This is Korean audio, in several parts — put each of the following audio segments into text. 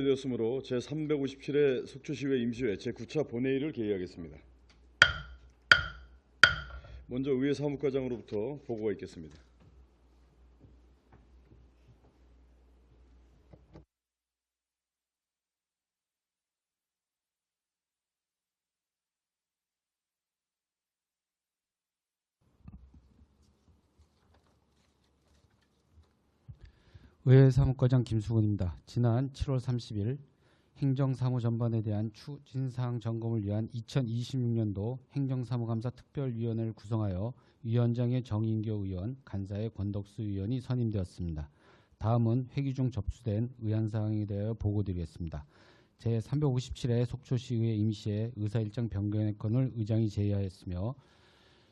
되었으므로 제357회 속초시의회 임시회 제9차 본회의를 개의하겠습니다. 먼저 의회 사무과장으로부터 보고가 있겠습니다. 의회 사무과장 김수근입니다. 지난 7월 30일 행정사무 전반에 대한 추진사항 점검을 위한 2026년도 행정사무감사 특별위원회를 구성하여 위원장의 정인교 의원, 간사의 권덕수 의원이 선임되었습니다. 다음은 회기 중 접수된 의안사항에 대하여 보고드리겠습니다. 제357회 속초시의회 임시회 의사일정 변경의 건을 의장이 제의하였으며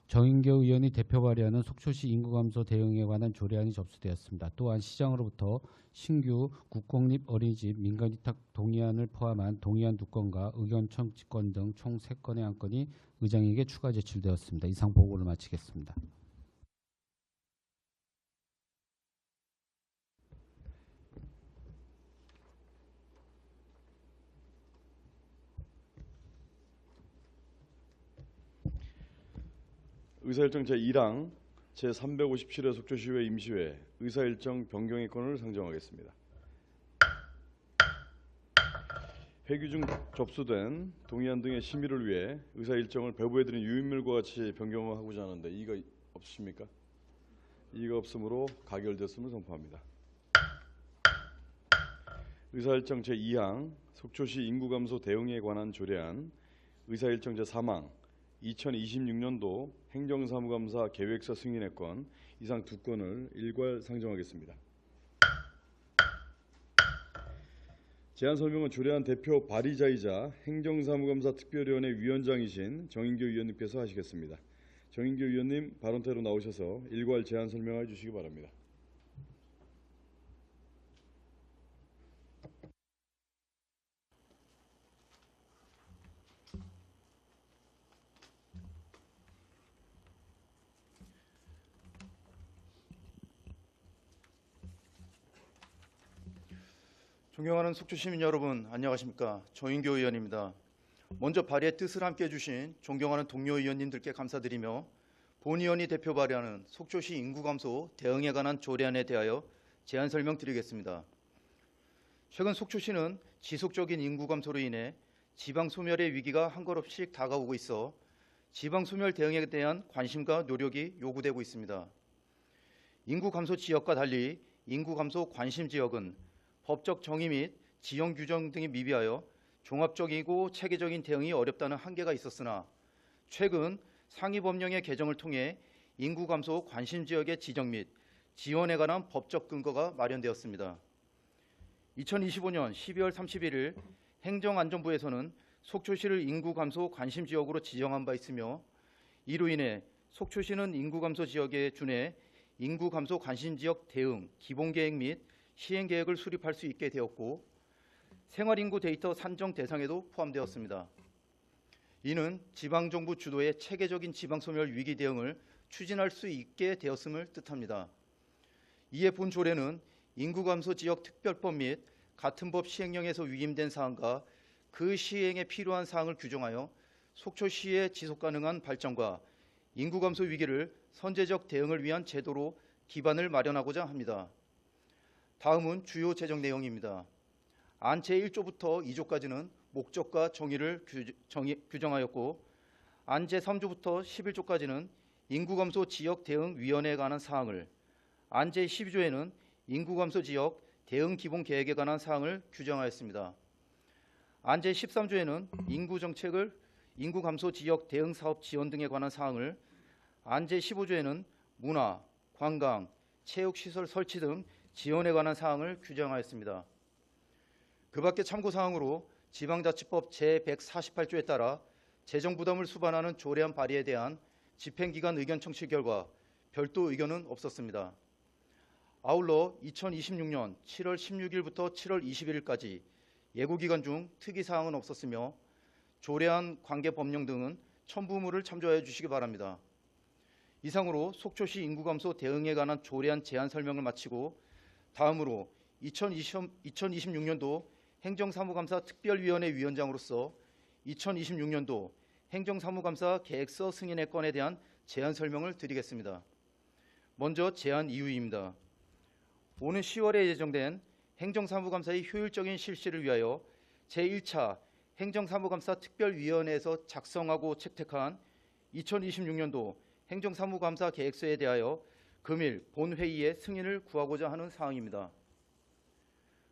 정인교 의원이 대표 발의하는 속초시 인구감소 대응에 관한 조례안이 접수되었습니다. 또한 시장으로부터 신규 국공립 어린이집 민간위탁 동의안을 포함한 동의안 2건과 의견 청취권 등 총 3건의 안건이 의장에게 추가 제출되었습니다. 이상 보고를 마치겠습니다. 의사일정 제1항 제357회 속초시의회 임시회 의사일정 변경의 건을 상정하겠습니다. 회기 중 접수된 동의안 등의 심의를 위해 의사일정을 배부해드린 유인물과 같이 변경을 하고자 하는데 이의가 없으십니까? 이의가 없으므로 가결됐음을 선포합니다. 의사일정 제2항 속초시 인구감소 대응에 관한 조례안 의사일정 제3항 2026년도 행정사무감사 계획서 승인의 건 이상 2건을 일괄 상정하겠습니다. 제안 설명은 조례안 대표 발의자이자 행정사무감사 특별위원회 위원장이신 정인교 의원님께서 하시겠습니다. 정인교 의원님 발언대로 나오셔서 일괄 제안 설명해 주시기 바랍니다. 존경하는 속초시민 여러분, 안녕하십니까? 정인교 의원입니다. 먼저 발의의 뜻을 함께 해주신 존경하는 동료 의원님들께 감사드리며 본 의원이 대표 발의하는 속초시 인구감소 대응에 관한 조례안에 대하여 제안 설명드리겠습니다. 최근 속초시는 지속적인 인구감소로 인해 지방소멸의 위기가 한 걸음씩 다가오고 있어 지방소멸 대응에 대한 관심과 노력이 요구되고 있습니다. 인구감소 지역과 달리 인구감소 관심지역은 법적 정의 및 지형 규정 등이 미비하여 종합적이고 체계적인 대응이 어렵다는 한계가 있었으나 최근 상위 법령의 개정을 통해 인구 감소 관심 지역의 지정 및 지원에 관한 법적 근거가 마련되었습니다. 2025년 12월 31일 행정안전부에서는 속초시를 인구 감소 관심 지역으로 지정한 바 있으며 이로 인해 속초시는 인구 감소 지역에 준해 인구 감소 관심 지역 대응 기본 계획 및 시행 계획을 수립할 수 있게 되었고 생활인구 데이터 산정 대상에도 포함되었습니다. 이는 지방정부 주도의 체계적인 지방소멸 위기 대응을 추진할 수 있게 되었음을 뜻합니다. 이에 본 조례는 인구감소지역 특별법 및 같은 법 시행령에서 위임된 사항과 그 시행에 필요한 사항을 규정하여 속초시의 지속가능한 발전과 인구감소 위기를 선제적 대응을 위한 제도로 기반을 마련하고자 합니다. 다음은 주요 제정 내용입니다. 안 제1조부터 2조까지는 목적과 정의를 규정하였고 안 제3조부터 11조까지는 인구감소 지역 대응위원회에 관한 사항을, 안 제12조에는 인구감소 지역 대응 기본 계획에 관한 사항을 규정하였습니다. 안 제13조에는 인구감소 지역 대응 사업 지원 등에 관한 사항을, 안 제15조에는 문화, 관광, 체육시설 설치 등 지원에 관한 사항을 규정하였습니다. 그 밖에 참고사항으로 지방자치법 제148조에 따라 재정부담을 수반하는 조례안 발의에 대한 집행기관 의견 청취 결과 별도 의견은 없었습니다. 아울러 2026년 7월 16일부터 7월 21일까지 예고기간 중 특이사항은 없었으며 조례안 관계 법령 등은 첨부물을 참조해 주시기 바랍니다. 이상으로 속초시 인구감소 대응에 관한 조례안 제안 설명을 마치고 다음으로 2026년도 행정사무감사 특별위원회 위원장으로서 2026년도 행정사무감사 계획서 승인의 건에 대한 제안 설명을 드리겠습니다. 먼저 제안 이유입니다. 오는 10월에 예정된 행정사무감사의 효율적인 실시를 위하여 제1차 행정사무감사 특별위원회에서 작성하고 채택한 2026년도 행정사무감사 계획서에 대하여 금일 본회의의 승인을 구하고자 하는 사항입니다.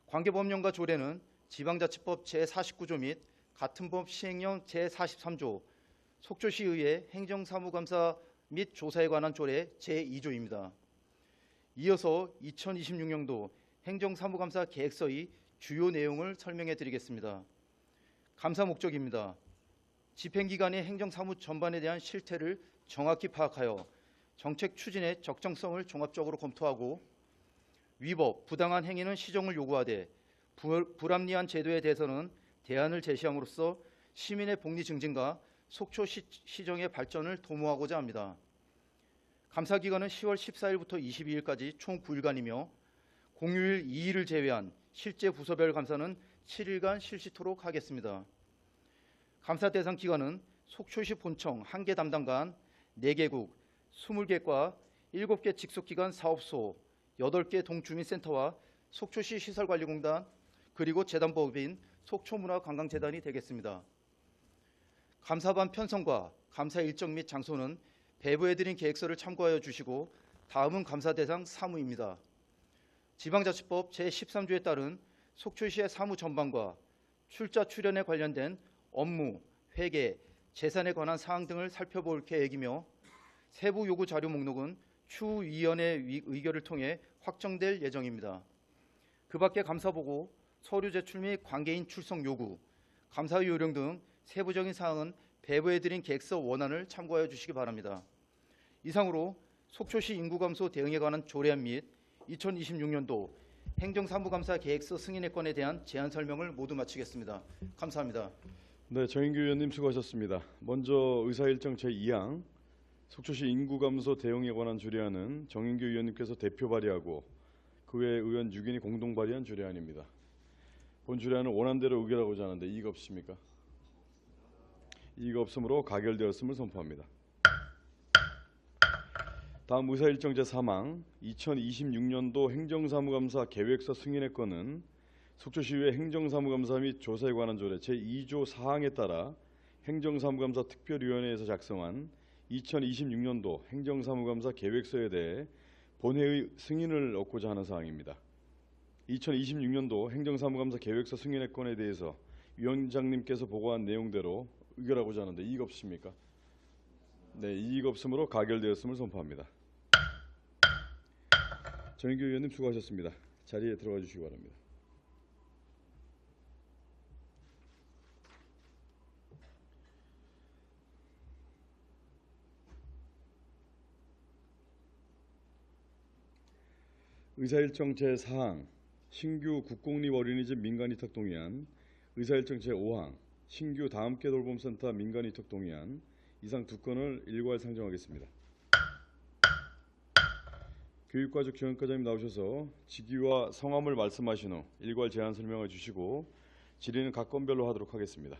관계법령과 조례는 지방자치법 제49조 및 같은 법 시행령 제43조, 속초시의회 행정사무감사 및 조사에 관한 조례 제2조입니다. 이어서 2026년도 행정사무감사 계획서의 주요 내용을 설명해 드리겠습니다. 감사 목적입니다. 집행기관의 행정사무 전반에 대한 실태를 정확히 파악하여 정책 추진의 적정성을 종합적으로 검토하고 위법, 부당한 행위는 시정을 요구하되 불합리한 제도에 대해서는 대안을 제시함으로써 시민의 복리 증진과 속초 시정의 발전을 도모하고자 합니다. 감사 기간은 10월 14일부터 22일까지 총 9일간이며 공휴일 2일을 제외한 실제 부서별 감사는 7일간 실시토록 하겠습니다. 감사 대상 기관은 속초시 본청 1개 담당관, 4개국, 20개과 7개 직속기관 사업소, 8개 동주민센터와 속초시 시설관리공단, 그리고 재단법인 속초문화관광재단이 되겠습니다. 감사반 편성과 감사 일정 및 장소는 배부해드린 계획서를 참고하여 주시고 다음은 감사 대상 사무입니다. 지방자치법 제13조에 따른 속초시의 사무 전반과 출자 출연에 관련된 업무, 회계, 재산에 관한 사항 등을 살펴볼 계획이며 세부 요구 자료 목록은 추위원회 의결을 통해 확정될 예정입니다. 그 밖에 감사보고, 서류 제출 및 관계인 출석 요구, 감사 요령 등 세부적인 사항은 배부해드린 계획서 원안을 참고하여 주시기 바랍니다. 이상으로 속초시 인구 감소 대응에 관한 조례안 및 2026년도 행정사무감사 계획서 승인의 건에 대한 제안 설명을 모두 마치겠습니다. 감사합니다. 네, 정인규 의원님 수고하셨습니다. 먼저 의사일정 제2항 속초시 인구 감소 대응에 관한 주례안은 정인규 의원님께서 대표 발의하고 그 외 의원 6인이 공동 발의한 주례안입니다. 본 주례안은 원안대로 의결하고자 하는데 이의가 없으십니까? 이의가 없으므로 가결되었음을 선포합니다. 다음 의사일정 제3항 2026년도 행정사무감사 계획서 승인의 건은 속초시의회 행정사무감사 및 조사에 관한 조례 제2조 4항에 따라 행정사무감사 특별위원회에서 작성한 2026년도 행정사무감사 계획서에 대해 본회의 승인을 얻고자 하는 사항입니다. 2026년도 행정사무감사 계획서 승인의 건에 대해서 위원장님께서 보고한 내용대로 의결하고자 하는데 이의가 없으십니까? 네, 이의가 없으므로 가결되었음을 선포합니다. 정인규 의원님 수고하셨습니다. 자리에 들어가 주시기 바랍니다. 의사일정 제4항 신규 국공립 어린이집 민간위탁 동의안, 의사일정 제5항 신규 다함께 돌봄센터 민간위탁 동의안 이상 두 건을 일괄 상정하겠습니다. 교육과적 지원과장님 나오셔서 직위와 성함을 말씀하신 후 일괄 제안 설명해 주시고 질의는 각 건별로 하도록 하겠습니다.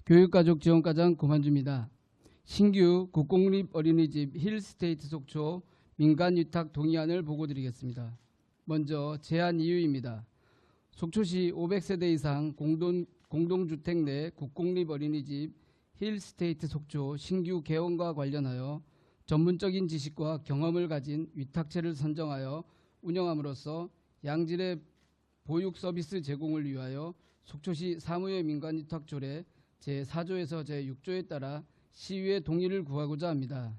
교육가족지원과장 고만주입니다. 신규 국공립 어린이집 힐스테이트 속초 민간위탁 동의안을 보고드리겠습니다. 먼저 제안 이유입니다. 속초시 500세대 이상 공동주택 내 국공립 어린이집 힐스테이트 속초 신규 개원과 관련하여 전문적인 지식과 경험을 가진 위탁체를 선정하여 운영함으로써 양질의 보육 서비스 제공을 위하여 속초시 사무의 민간위탁 조례 제4조에서 제6조에 따라 시의회 동의를 구하고자 합니다.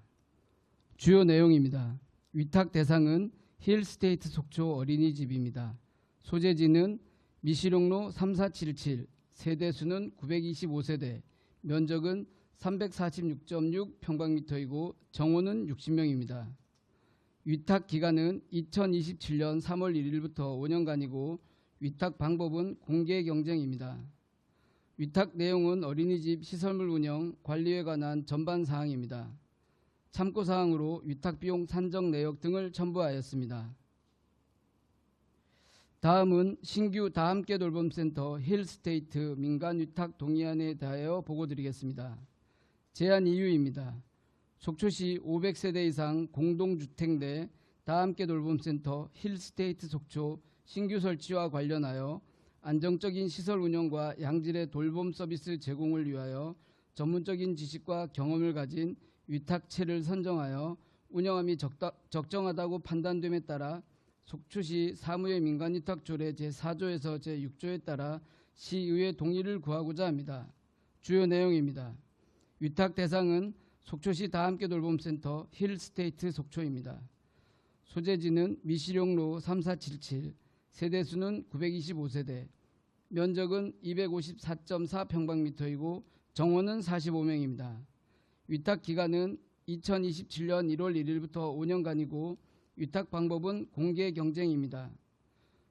주요 내용입니다. 위탁 대상은 힐스테이트 속초 어린이집입니다. 소재지는 미시롱로 3477, 세대수는 925세대, 면적은 346.6 평방미터이고 정원은 60명입니다. 위탁 기간은 2027년 3월 1일부터 5년간이고 위탁 방법은 공개 경쟁입니다. 위탁 내용은 어린이집 시설물 운영, 관리에 관한 전반 사항입니다. 참고 사항으로 위탁 비용 산정 내역 등을 첨부하였습니다. 다음은 신규 다함께 돌봄센터 힐스테이트 민간 위탁 동의안에 대하여 보고드리겠습니다. 제안 이유입니다. 속초시 500세대 이상 공동주택 내 다함께 돌봄센터 힐스테이트 속초 신규 설치와 관련하여 안정적인 시설 운영과 양질의 돌봄 서비스 제공을 위하여 전문적인 지식과 경험을 가진 위탁체를 선정하여 운영함이 적정하다고 판단됨에 따라 속초시 사무의 민간위탁조례 제4조에서 제6조에 따라 시의회 동의를 구하고자 합니다. 주요 내용입니다. 위탁 대상은 속초시 다함께 돌봄센터 힐스테이트 속초입니다. 소재지는 미시룡로 3477, 세대수는 925세대, 면적은 254.4 평방미터이고 정원은 45명입니다. 위탁 기간은 2027년 1월 1일부터 5년간이고 위탁 방법은 공개 경쟁입니다.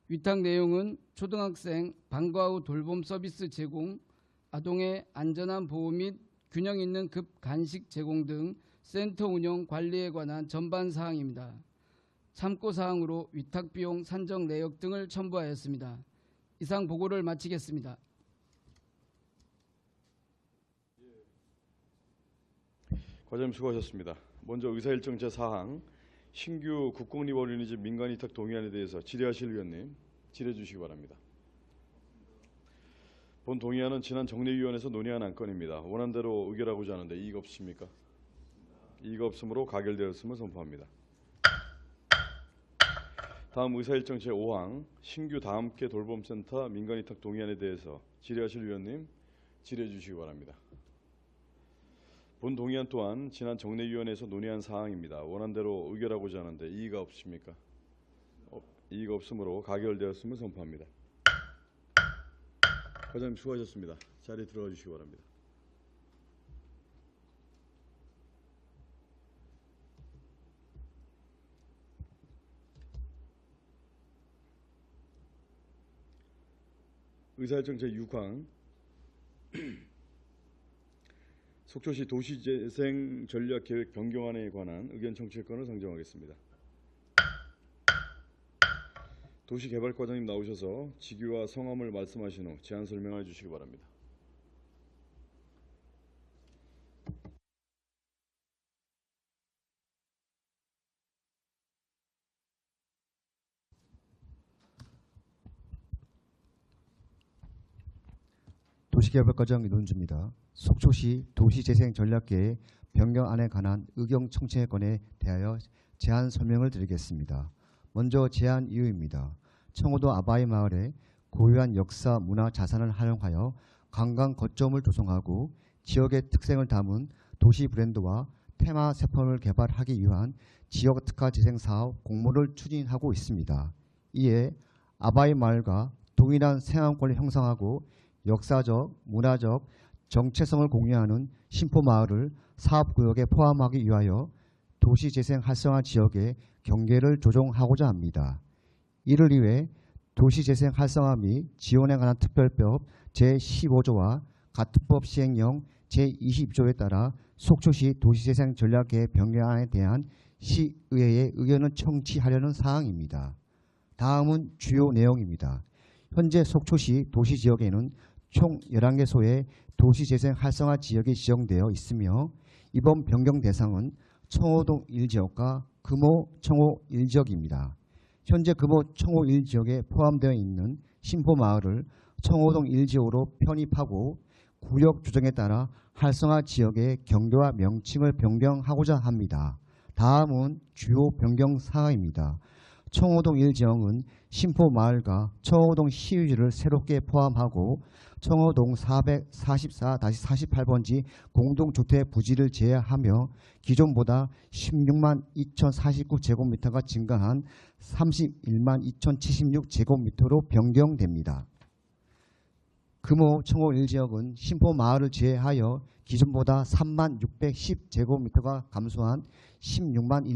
위탁 내용은 초등학생 방과 후 돌봄 서비스 제공, 아동의 안전한 보호 및 균형 있는 급 간식 제공 등 센터 운영 관리에 관한 전반 사항입니다. 참고 사항으로 위탁 비용 산정 내역 등을 첨부하였습니다. 이상 보고를 마치겠습니다. 과장님 수고하셨습니다. 먼저 의사일정 제4항 신규 국공립 어린이집 민간위탁 동의안에 대해서 질의하실 위원님 질의해 주시기 바랍니다. 본 동의안은 지난 정례위원회에서 논의한 안건입니다. 원안대로 의결하고자 하는데 이의가 없으십니까? 이의가 없으므로 가결되었음을 선포합니다. 다음 의사일정 제5항 신규 다함께 돌봄센터 민간위탁 동의안에 대해서 질의하실 위원님 질의해 주시기 바랍니다. 본 동의안 또한 지난 정례위원회에서 논의한 사항입니다. 원안대로 의결하고자 하는데 이의가 없으십니까? 이의가 없으므로 가결되었음을 선포합니다. 과장님 수고하셨습니다. 자리에 들어가 주시기 바랍니다. 의사일정 제6항 속초시 도시재생 전략계획 변경안에 관한 의견 청취권을 상정하겠습니다. 도시개발과장님 나오셔서 직위와 성함을 말씀하신 후 제안 설명해 주시기 바랍니다. 도시개발과장 이논주입니다. 속초시 도시재생전략계획 변경안에 관한 의견 청취권에 대하여 제안 설명을 드리겠습니다. 먼저 제안 이유입니다. 청호도 아바이 마을에 고유한 역사, 문화, 자산을 활용하여 관광 거점을 조성하고 지역의 특색을 담은 도시 브랜드와 테마 상품을 개발하기 위한 지역 특화 재생 사업 공모를 추진하고 있습니다. 이에 아바이 마을과 동일한 생활권을 형성하고 역사적, 문화적 정체성을 공유하는 신포마을을 사업구역에 포함하기 위하여 도시재생 활성화 지역의 경계를 조정하고자 합니다. 이를 위해 도시재생 활성화 및 지원에 관한 특별법 제15조와 같은 법 시행령 제22조에 따라 속초시 도시재생 전략계획 변경안에 대한 시의회의 의견을 청취하려는 사항입니다. 다음은 주요 내용입니다. 현재 속초시 도시지역에는 총 11개소의 도시재생 활성화 지역이 지정되어 있으며 이번 변경 대상은 청호동 1지역과 금호 청호 1지역입니다. 현재 금호 청호 1지역에 포함되어 있는 신포마을을 청호동 1지역으로 편입하고 구역 조정에 따라 활성화 지역의 경계와 명칭을 변경하고자 합니다. 다음은 주요 변경 사항입니다. 청호동 1지역은 신포마을과 청호동 시유지를 새롭게 포함하고 청호동 444-48번지 공동주택 부지를 제외하며 기존보다 16만 2,049제곱미터가 증가한 31만 2,076제곱미터로 변경됩니다. 금호 청호 1지역은 신포 마을을 제외하여 기존보다 3610제곱미터가 감소한 16만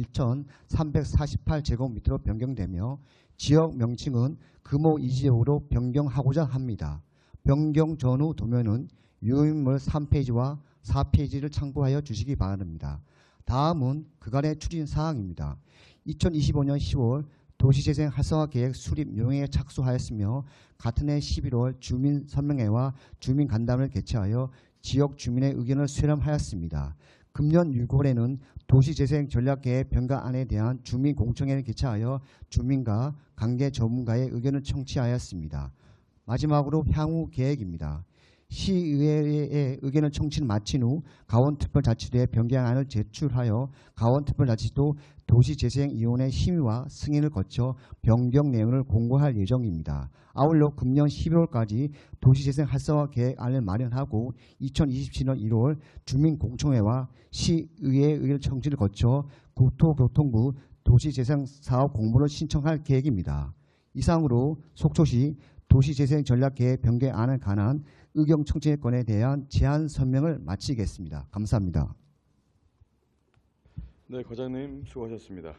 1348제곱미터로 변경되며 지역 명칭은 금호 2지역으로 변경하고자 합니다. 변경 전후 도면은 유인물 3페이지와 4페이지를 참고하여 주시기 바랍니다. 다음은 그간의 추진 사항입니다. 2025년 10월 도시재생 활성화 계획 수립 용역에 착수하였으며 같은 해 11월 주민 설명회와 주민 간담회를 개최하여 지역 주민의 의견을 수렴하였습니다. 금년 6월에는 도시재생 전략계획 변경안에 대한 주민 공청회를 개최하여 주민과 관계 전문가의 의견을 청취하였습니다. 마지막으로 향후 계획입니다. 시의회의 의견을 청취를 마친 후 강원특별자치도에 변경안을 제출하여 강원특별자치도 도시재생위원회 심의와 승인을 거쳐 변경 내용을 공고할 예정입니다. 아울러 금년 12월까지 도시재생 활성화 계획안을 마련하고 2027년 1월 주민공청회와 시의회 의견 청취를 거쳐 국토교통부 도시재생사업 공모를 신청할 계획입니다. 이상으로 속초시 도시재생전략계획 변경안에 관한 의견 청취권에 대한 제안 설명을 마치겠습니다. 감사합니다. 네, 과장님 수고하셨습니다.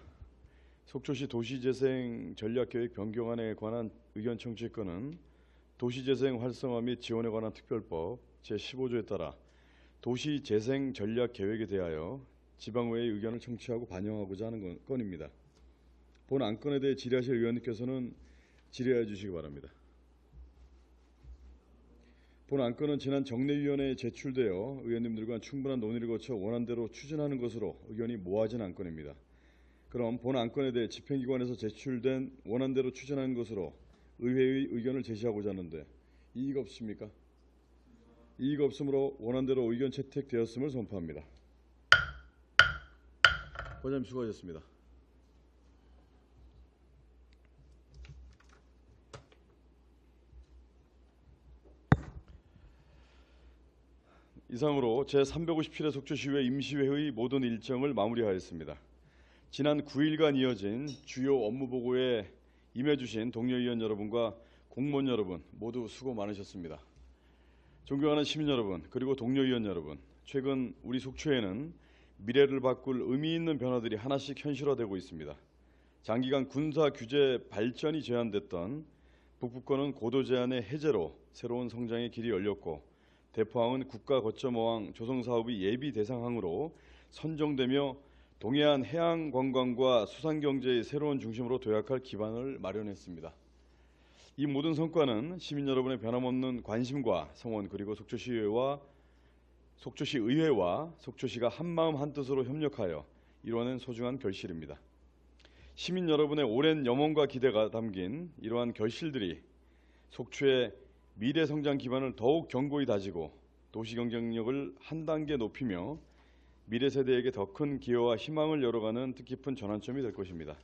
속초시 도시재생 전략계획 변경안에 관한 의견 청취권은 도시재생 활성화 및 지원에 관한 특별법 제15조에 따라 도시재생 전략계획에 대하여 지방의회의 의견을 청취하고 반영하고자 하는 건입니다. 본 안건에 대해 질의하실 의원님께서는 질의해 주시기 바랍니다. 본 안건은 지난 정례위원회에 제출되어 의원님들과 충분한 논의를 거쳐 원안대로 추진하는 것으로 의견이 모아진 안건입니다. 그럼 본 안건에 대해 집행기관에서 제출된 원안대로 추진하는 것으로 의회의 의견을 제시하고자 하는데 이의가 없습니까? 이의가 없으므로 원안대로 의견 채택되었음을 선포합니다. 과장님 수고하셨습니다. 이상으로 제357회 속초시의회 임시회의 모든 일정을 마무리하였습니다. 지난 9일간 이어진 주요 업무보고에 임해주신 동료위원 여러분과 공무원 여러분 모두 수고 많으셨습니다. 존경하는 시민 여러분 그리고 동료위원 여러분, 최근 우리 속초에는 미래를 바꿀 의미 있는 변화들이 하나씩 현실화되고 있습니다. 장기간 군사 규제 발전이 제한됐던 북부권은 고도 제한의 해제로 새로운 성장의 길이 열렸고 대포항은 국가 거점 어항 조성 사업의 예비 대상항으로 선정되며 동해안 해양 관광과 수산 경제의 새로운 중심으로 도약할 기반을 마련했습니다. 이 모든 성과는 시민 여러분의 변함없는 관심과 성원 그리고 속초시의회와 속초시가 한마음 한뜻으로 협력하여 이뤄낸 소중한 결실입니다. 시민 여러분의 오랜 염원과 기대가 담긴 이러한 결실들이 속초의 미래 성장 기반을 더욱 견고히 다지고 도시 경쟁력을 한 단계 높이며 미래 세대에게 더 큰 기여와 희망을 열어가는 뜻깊은 전환점이 될 것입니다.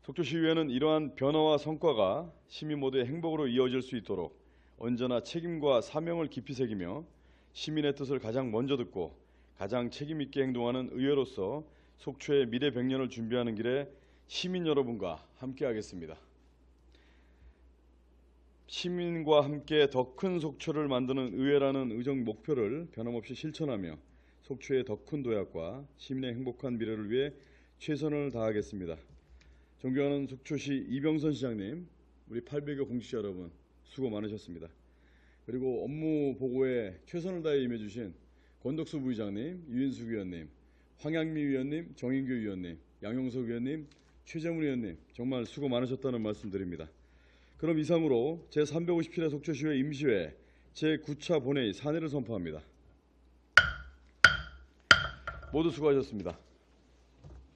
속초시의회는 이러한 변화와 성과가 시민 모두의 행복으로 이어질 수 있도록 언제나 책임과 사명을 깊이 새기며 시민의 뜻을 가장 먼저 듣고 가장 책임 있게 행동하는 의회로서 속초의 미래 100년을 준비하는 길에 시민 여러분과 함께하겠습니다. 시민과 함께 더 큰 속초를 만드는 의회라는 의정 목표를 변함없이 실천하며 속초의 더 큰 도약과 시민의 행복한 미래를 위해 최선을 다하겠습니다. 존경하는 속초시 이병선 시장님, 우리 800여 공직자 여러분 수고 많으셨습니다. 그리고 업무 보고에 최선을 다해 임해주신 권덕수 부의장님, 유인숙 위원님, 황양미 위원님, 정인규 위원님, 양용석 위원님, 최재문 위원님 정말 수고 많으셨다는 말씀드립니다. 그럼 이상으로 제357회 속초시의회 임시회 제9차 본회의 산회를 선포합니다. 모두 수고하셨습니다.